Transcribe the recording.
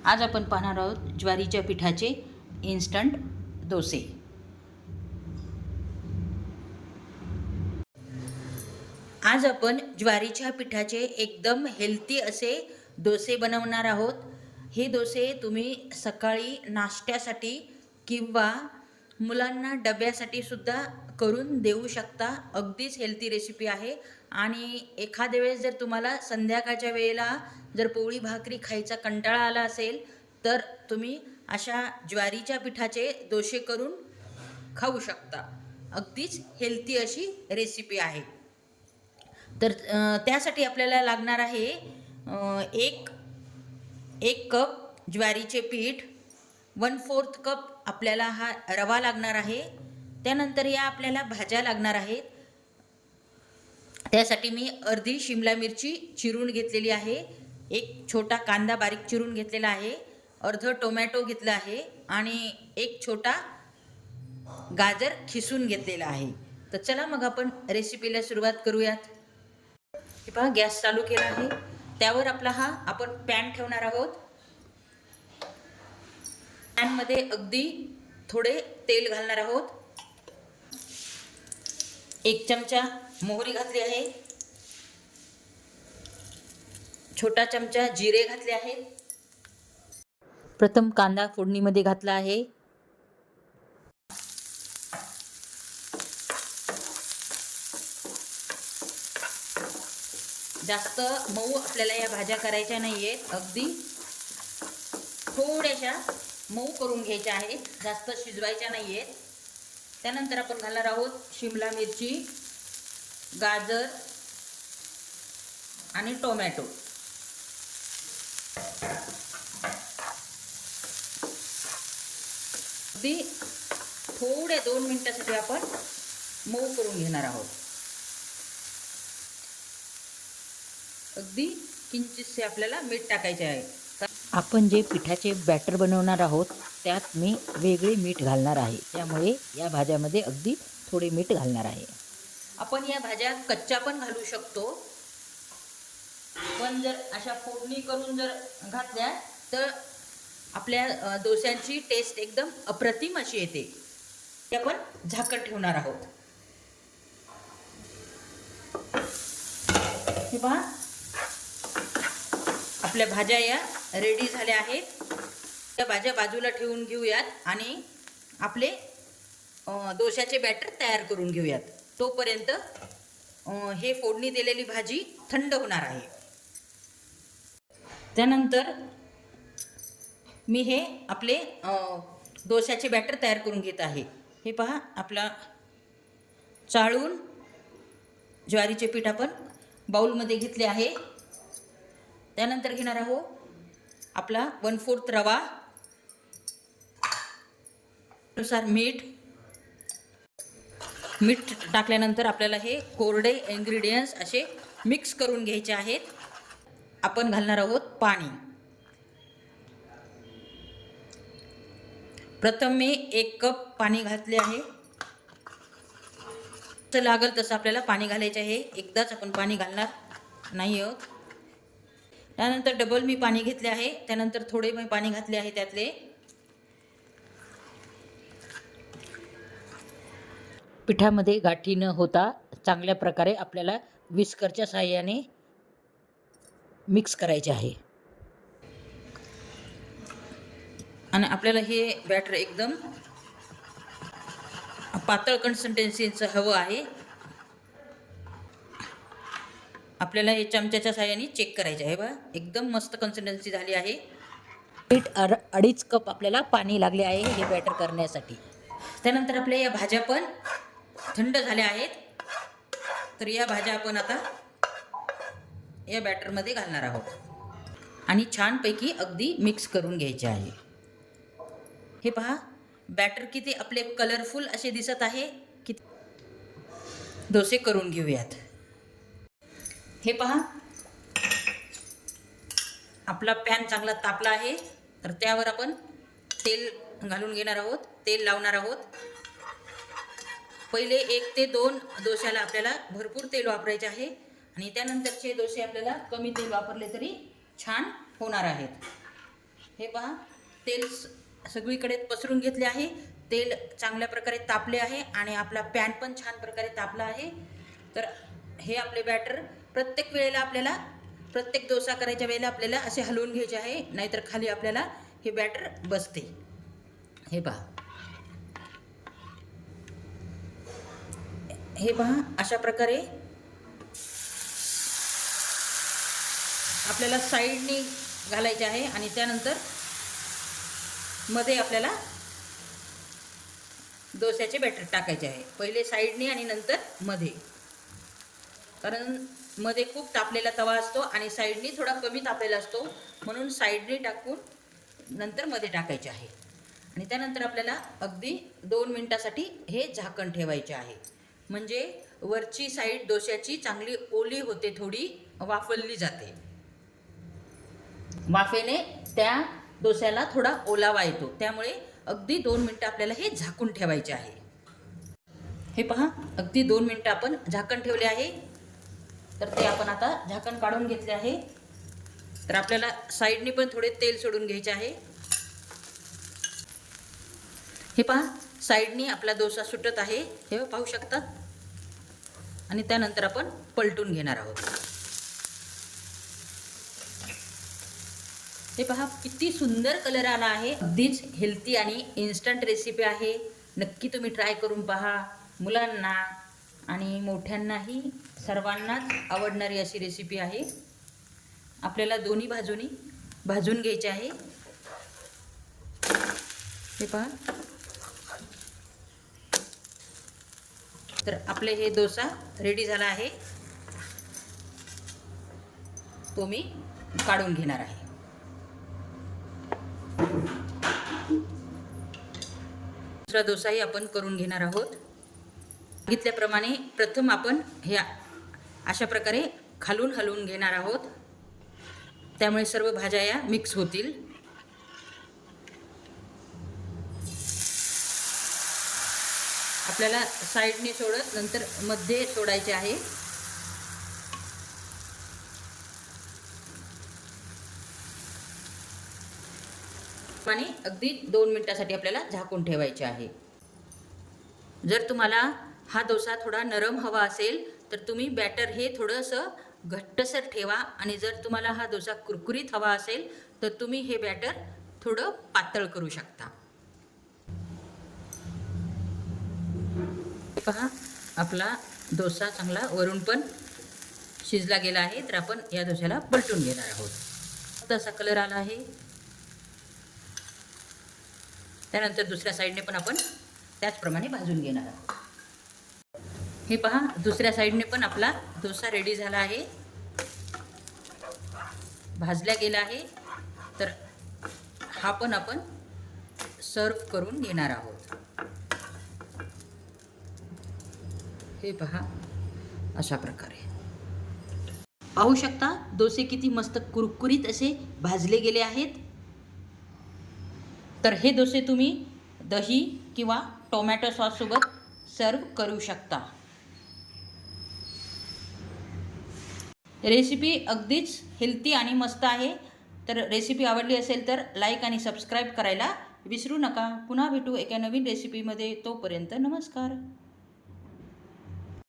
आज आपण पाहणार आहोत ज्वारीच्या पिठाचे इन्स्टंट डोसे। आज आपण ज्वारीच्या पिठाचे एकदम हेल्दी असे डोसे बनवणार आहोत। हे डोसे तुम्ही सकाळी नाश्त्यासाठी किंवा मुलांना डब्यासाठी सुद्धा करून देऊ शकता। अगदीच हेल्दी रेसिपी आहे आणि एखाद्या वेळेस जर तुम्हाला संध्याकाळच्या वेळेला जर पोळी भाकरी खायचा कंटाळा आला असेल तर तुम्ही अशा ज्वारीच्या पिठाचे डोसे करून खाऊ शकता। अगदीच हेल्दी अशी रेसिपी आहे। तर त्यासाठी आपल्याला लागणार आहे एक कप ज्वारीचे पीठ, 1/4 कप आपल्याला हा रवा लागणार आहे। त्यानंतर या आपल्याला भाज्या लागणार आहेत। त्यासाठी मी अर्धी शिमला मिरची चिरून घेतलेली आहे, एक छोटा कांदा बारीक चिरून घेतलेला आहे, अर्ध टोमॅटो घेतला आहे आणि एक छोटा गाजर खिसून घेतलेला आहे। तर चला मग आपण रेसिपीला सुरुवात करूयात। हे पहा, गॅस चालू केला आहे, त्यावर आपला हा आपण पॅन ठेवणार आहोत। पॅनमध्ये अगदी थोडे तेल घालणार आहोत। 1 चमचा मोहरी घातली आहे, छोटा चमचा जिरे घातले आहे। प्रथम कांदा फोडणीमध्ये घातला आहे। जास्त मऊ आपल्याला या भाज्या करायच्या नाही आहेत, अगदी थोड्याशा मऊ करून घ्यायच्या आहेत, जास्त शिजवायच्या नाही आहेत। त्यानंतर आपण घालणार आहोत शिमला मिरची, गाजर आणि टोमॅटो। अगदी थोडे 2 मिनिटासाठी आपण मऊ करून घेणार आहोत। अगदी किंचितसे आपल्याला मीठ टाकायचे आहे। आपण जे पिठाचे बॅटर बनवणार आहोत त्यात मी वेगळे मीठ घालणार आहे, त्यामुळे या भाज्यामध्ये अगदी थोडे मीठ घालणार आहे। आपण या भाज्या कच्च्या पण घालू शकतो, पण जर अशा फोडणी करून जर घातल्या तर आपल्या डोस्यांची टेस्ट एकदम अप्रतिम अशी येते। ते आपण झाकण ठेवणार आहोत। हे पहा, आपल्या भाज्या या रेडी झाल्या आहेत। त्या भाज्या बाजूला ठेवून घेऊयात आणि आपले डोश्याचे बॅटर तयार करून घेऊयात। तोपर्यंत हे फोडणी दिलेली भाजी थंड होणार आहे। त्यानंतर मी हे आपले डोश्याचे बॅटर तयार करून घेत आहे। हे पहा, आपला चाळून ज्वारीचे पीठ आपण बाउलमध्ये घेतले आहे। त्यानंतर घेणार आहोत आपला 1/4 रवा, नुसार मीठ टाकल्यानंतर आपल्याला हे कोरडे इन्ग्रेडियंट्स असे मिक्स करून घ्यायचे आहेत। आपण घालणार आहोत पाणी। प्रथम मी 1 कप पाणी घातले आहे। तर लागेल तसं आपल्याला पाणी घालायचे आहे, एकदाच आपण पाणी घालणार नाही आहोत। त्यानंतर डबल मी पाणी घेतले आहे, त्यानंतर थोडे मी पाणी घातले आहे त्यातले। पिठामध्ये गाठी न होता चांगल्या प्रकारे आपल्याला विस्करच्या साहाय्याने मिक्स करायचे आहे आणि आपल्याला हे बॅटर एकदम पातळ कन्सिस्टन्सीचं हवं आहे। आपल्याला हे चमच्याच्या साहाय्याने चेक करायचे आहे। बघा, एकदम मस्त कन्सिस्टन्सी झाली आहे। 2.5 कप आपल्याला पाणी लागले आहे हे बॅटर करण्यासाठी। त्यानंतर आपल्या या भाज्या पण थंड झाल्या आहेत, तर या भाज्या आपण आता या बॅटरमध्ये घालणार आहोत आणि छानपैकी अगदी मिक्स करून घ्यायचे आहे। हे पहा, बॅटर किती आपले कलरफुल असे दिसत आहे। किती डोसे करून घेऊयात। हे पहा, आपला पॅन चांगला तापला आहे, तर त्यावर आपण तेल घालून घेणार आहोत, तेल लावणार आहोत। पहिले 1 ते 2 डोश्याला आपल्याला भरपूर तेल वापरायचे आहे आणि त्यानंतरचे डोसे आपल्याला कमी तेल वापरले तरी छान होणार आहेत। हे पहा, तेल सगळीकडे पसरून घेतले आहे. तेल चांगल्या प्रकारे तापले आहे आणि आपला पॅन पण छान प्रकारे तापला आहे. तर हे आपले बॅटर प्रत्येक वेळेला आपल्याला, प्रत्येक डोसा करायच्या वेळेला आपल्याला असे हलवून घ्यायचे आहे, नाहीतर खाली आपल्याला हे बॅटर बसते. हे पहा, हे पहा, अशा प्रकारे आपल्याला साईडनी घालायचे आहे आणि त्यानंतर मध्ये आपल्याला डोस्याचे बॅटर टाकायचे आहे. पहिले साईडनी आणि नंतर मध्ये, कारण मध्ये खूप तापलेला तवा असतो आणि साईडनी थोडा कमी तापलेला असतो, म्हणून साईडनी टाकून नंतर मध्ये टाकायचे आहे. आणि त्यानंतर आपल्याला अगदी 2 मिनिटासाठी हे झाकण ठेवायचे आहे, म्हणजे वरची साईड डोस्याची चांगली ओली होते, थोडी वाफवली जाते. वाफेने त्या डोस्याला थोडा ओलावा येतो, त्यामुळे अगदी 2 मिनिटं आपल्याला हे झाकून ठेवायचे आहे. हे पहा, अगदी 2 मिनिटं आपण झाकण ठेवले आहे. तर ते आपण आता झाकण काढून घेतले आहे. तर आपल्याला साईडनी पण थोडे तेल सोडून घ्यायचे आहे. हे पहा, साईडनी आपला डोसा सुटत आहे, हे पाहू शकतात. आणि त्यानंतर आपण पलटून घेणार आहोत. हे पहा, किती सुंदर कलर आला आहे. अगदीच हेल्दी आणि इन्स्टंट रेसिपी आहे. नक्की तुम्ही ट्राय करून पहा. मुलांना आणि मोठ्यांनाही सर्वांनाच आवडणारी अशी रेसिपी आहे. आपल्याला दोन्ही बाजूनी भाजून घ्यायचे आहे. हे पहा, तर आपले हे डोसा रेडी झाला आहे. तो मी काढून घेणार आहे. दुसरा डोसाही आपण करून घेणार आहोत. सांगितल्याप्रमाणे प्रथम आपण हे अशा प्रकारे खालून हलवून घेणार आहोत, त्यामुळे सर्व भाज्या या मिक्स होतील. आपल्याला साईडने सोडत नंतर मध्ये सोडायचे आहे. आणि अगदी 2 मिनिटासाठी आपल्याला झाकून ठेवायचे आहे. जर तुम्हाला हा डोसा थोडा नरम हवा असेल तर तुम्ही बॅटर हे थोडंसं घट्टसर ठेवा, आणि जर तुम्हाला हा डोसा कुरकुरीत हवा असेल तर तुम्ही हे बॅटर थोडं पातळ करू शकता. पहा, आपला डोसा चांगला वरून पण शिजला गेला आहे. तर आपण या डोस्याला पलटून घेणार आहोत. तसा कलर आला आहे. त्यानंतर दुसऱ्या साईडने पण आपण त्याचप्रमाणे भाजून घेणार आहोत. हे पहा, दुसऱ्या साईडने पण आपला डोसा रेडी झाला आहे, भाजला गेला आहे. तर हा पण आपण सर्व करून घेणार आहोत. हे पहा, अशा प्रकारे पाहू शकता डोसे किती मस्त कुरकुरीत असे भाजले गेले आहेत. तर हे डोसे तुम्ही दही किंवा टोमॅटो सॉससोबत सर्व करू शकता. रेसिपी अगदीच हेल्दी आणि मस्त आहे. तर रेसिपी आवडली असेल तर लाईक आणि सबस्क्राईब करायला विसरू नका. पुन्हा भेटू एका नवीन रेसिपीमध्ये. तोपर्यंत नमस्कार.